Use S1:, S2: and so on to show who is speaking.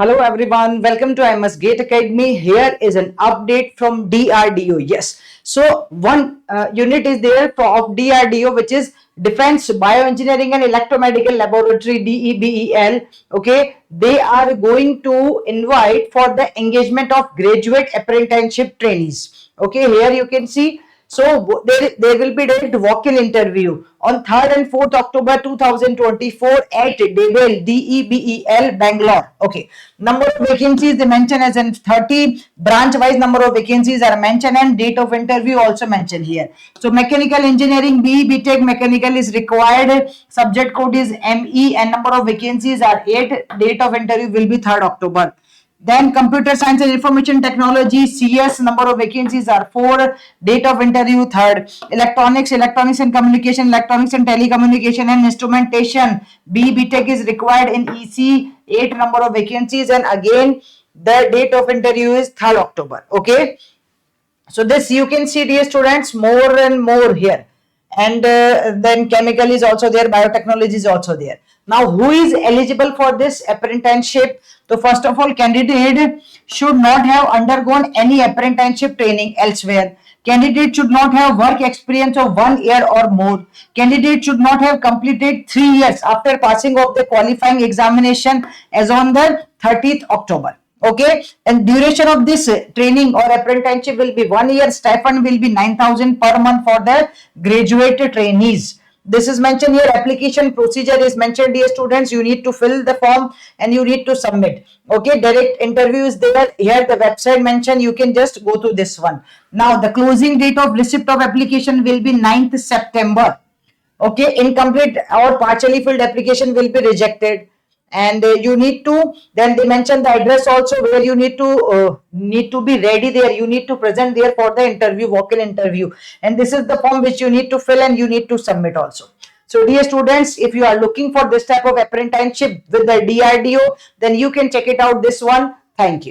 S1: Hello everyone, welcome to IMS Gate Academy. Here is an update from DRDO. Yes, so one unit is there of DRDO, which is Defense Bioengineering and Electromedical Laboratory, DEBEL. Okay, they are going to invite for the engagement of graduate apprenticeship trainees. Okay, here you can see. So there will be direct walk-in interview on 3rd and 4th October 2024 at DEBEL Bangalore. Okay, number of vacancies they mention as in 30. Branch wise number of vacancies are mentioned and date of interview also mentioned here. So mechanical engineering BE BTech mechanical is required. Subject code is ME and number of vacancies are 8. Date of interview will be 3rd October. Then computer science and information technology CS number of vacancies are 4. Date of interview 3rd. Electronics and communication, electronics and telecommunication and instrumentation BE BTech is required in EC 8 number of vacancies, and again the date of interview is 3rd October. Okay, so this you can see, dear students, more and more here. And then chemical is also there, biotechnology is also there. Now who is eligible for this apprenticeship? So first of all, candidate should not have undergone any apprenticeship training elsewhere. Candidate should not have work experience of 1 year or more. Candidate should not have completed 3 years after passing of the qualifying examination as on the 30th October. Okay, and duration of this training or apprenticeship will be 1 year. Stipend will be 9,000 per month for the graduate trainees. This is mentioned here. Application procedure is mentioned, dear students. You need to fill the form and you need to submit. Okay, direct interview is there. Here the website mentioned. You can just go to this one. Now the closing date of receipt of application will be 9th September. Okay, incomplete or partially filled application will be rejected, and you need to, then they mention the address also where you need to be ready there. You need to present there for the interview, walk-in interview, and this is the form which you need to fill and you need to submit also. So dear students, if you are looking for this type of apprenticeship with the DRDO, then you can check it out, this one. Thank you.